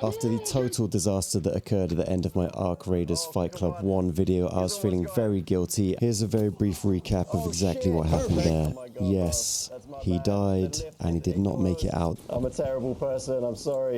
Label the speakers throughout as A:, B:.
A: After the total disaster that occurred at the end of my Ark Raiders Fight Club 1 video, I was feeling very guilty. Here's a very brief recap of exactly what happened there. Yes, he died and he did not make it out. I'm a terrible person, I'm sorry.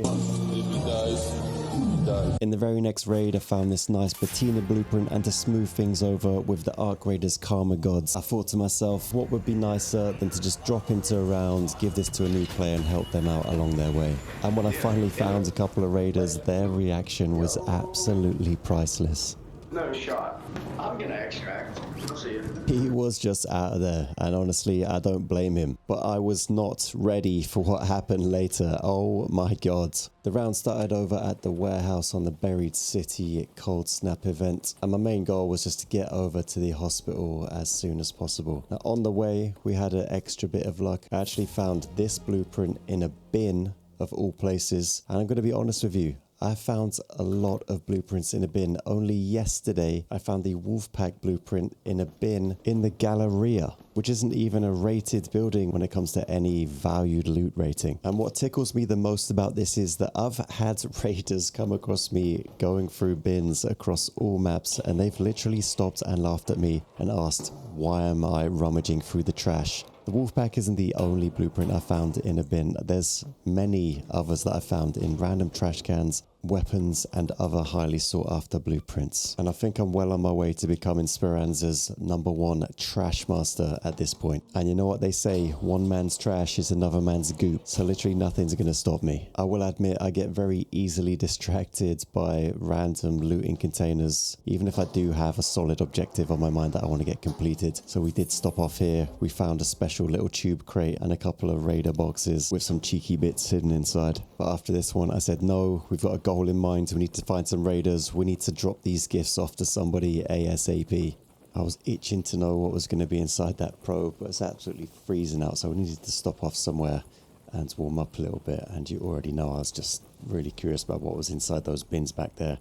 A: In the very next raid, I found this nice patina blueprint, and to smooth things over with the Ark Raiders Karma Gods, I thought to myself, what would be nicer than to just drop into a round, give this to a new player and help them out along their way. And when I finally found a couple of raiders, their reaction was absolutely priceless.
B: No shot. I'm gonna extract. I'll see you.
A: He was just out of there, and honestly, I don't blame him. But I was not ready for what happened later. Oh my god. The round started over at the warehouse on the Buried City Cold Snap event, and my main goal was just to get over to the hospital as soon as possible. Now, on the way, we had an extra bit of luck. I actually found this blueprint in a bin of all places, and I'm going to be honest with you, I found a lot of blueprints in a bin. Only yesterday, I found the Wolfpack blueprint in a bin in the Galleria, which isn't even a rated building when it comes to any valued loot rating. And what tickles me the most about this is that I've had raiders come across me going through bins across all maps, and they've literally stopped and laughed at me and asked, why am I rummaging through the trash? The Wolfpack isn't the only blueprint I found in a bin. There's many others that I found in random trash cans, weapons, and other highly sought after blueprints. And I think I'm well on my way to becoming Speranza's #1 trash master at this point. And you know what they say, one man's trash is another man's goop. So literally nothing's gonna stop me. I will admit I get very easily distracted by random looting containers, even if I do have a solid objective on my mind that I want to get completed. So we did stop off here. We found a special little tube crate and a couple of raider boxes with some cheeky bits hidden inside. But after this one, I said, no, we've got a goal in mind. We need to find some raiders. We need to drop these gifts off to somebody ASAP. I was itching to know what was going to be inside that probe, but it's absolutely freezing out. So we needed to stop off somewhere and warm up a little bit. And you already know I was just really curious about what was inside those bins back there.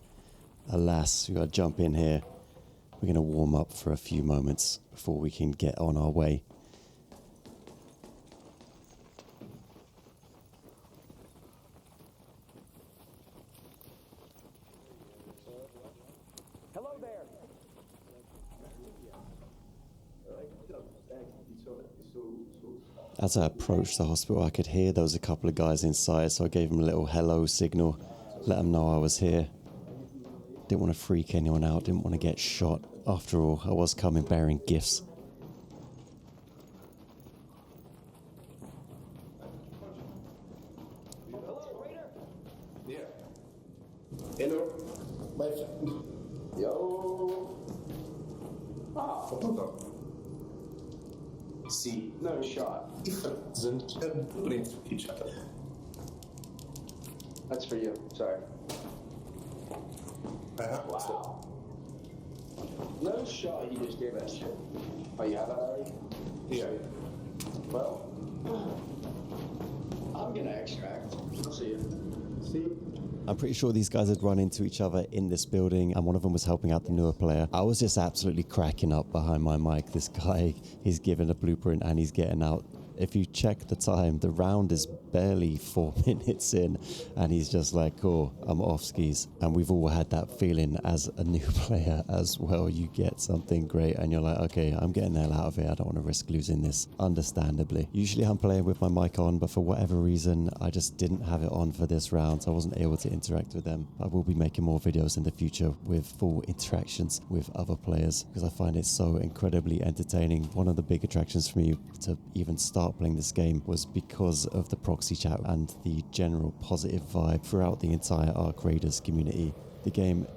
A: Alas, we got to jump in here. We're going to warm up for a few moments before we can get on our way. As I approached the hospital, I could hear there was a couple of guys inside, so I gave them a little hello signal, let them know I was here. Didn't want to freak anyone out, didn't want to get shot. After all, I was coming bearing gifts.
C: Hello, my friend. Yo. Ah, foto. See,
B: No shot.
C: different than blueprint each other.
B: That's for you. Sorry.
C: Wow.
B: No shot. You just gave that shit. Oh, you have that already?
C: Yeah.
B: Well, I'm gonna extract. I'll see you.
C: See?
A: I'm pretty sure these guys had run into each other in this building, and one of them was helping out the newer player. I was just absolutely cracking up behind my mic. This guy, he's given a blueprint and he's getting out. If you check the time, the round is barely 4 minutes in, and he's just like, oh, I'm off skis. And we've all had that feeling as a new player as well. You get something great and you're like, okay, I'm getting the hell out of here. I don't want to risk losing this, understandably. Usually I'm playing with my mic on, but for whatever reason, I just didn't have it on for this round. So I wasn't able to interact with them. I will be making more videos in the future with full interactions with other players, because I find it so incredibly entertaining. One of the big attractions for me to even start playing this game was because of the proxy chat and the general positive vibe throughout the entire Ark Raiders community. The game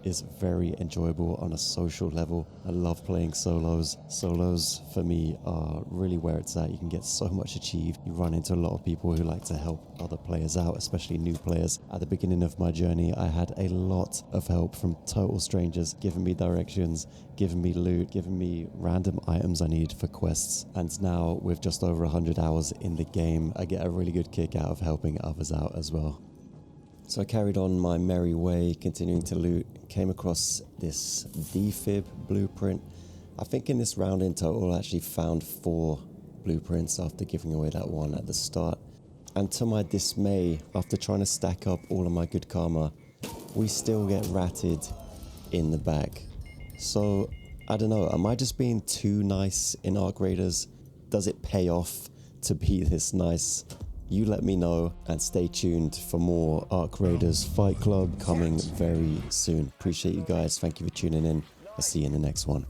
A: is very enjoyable on a social level. I love playing solos. Solos for me are really where it's at. You can get so much achieved. You run into a lot of people who like to help other players out, especially new players. At the beginning of my journey, I had a lot of help from total strangers, giving me directions, giving me loot, giving me random items I need for quests. And now with just over 100 hours in the game, I get a really good kick out of helping others out as well. So I carried on my merry way, continuing to loot, came across this defib blueprint. I think in this round in total I actually found 4 blueprints after giving away that one at the start. And to my dismay, after trying to stack up all of my good karma, we still get ratted in the back. So, I don't know, am I just being too nice in Arc Raiders? Does it pay off to be this nice? You let me know, and stay tuned for more Arc Raiders Fight Club coming very soon. Appreciate you guys. Thank you for tuning in. I'll see you in the next one.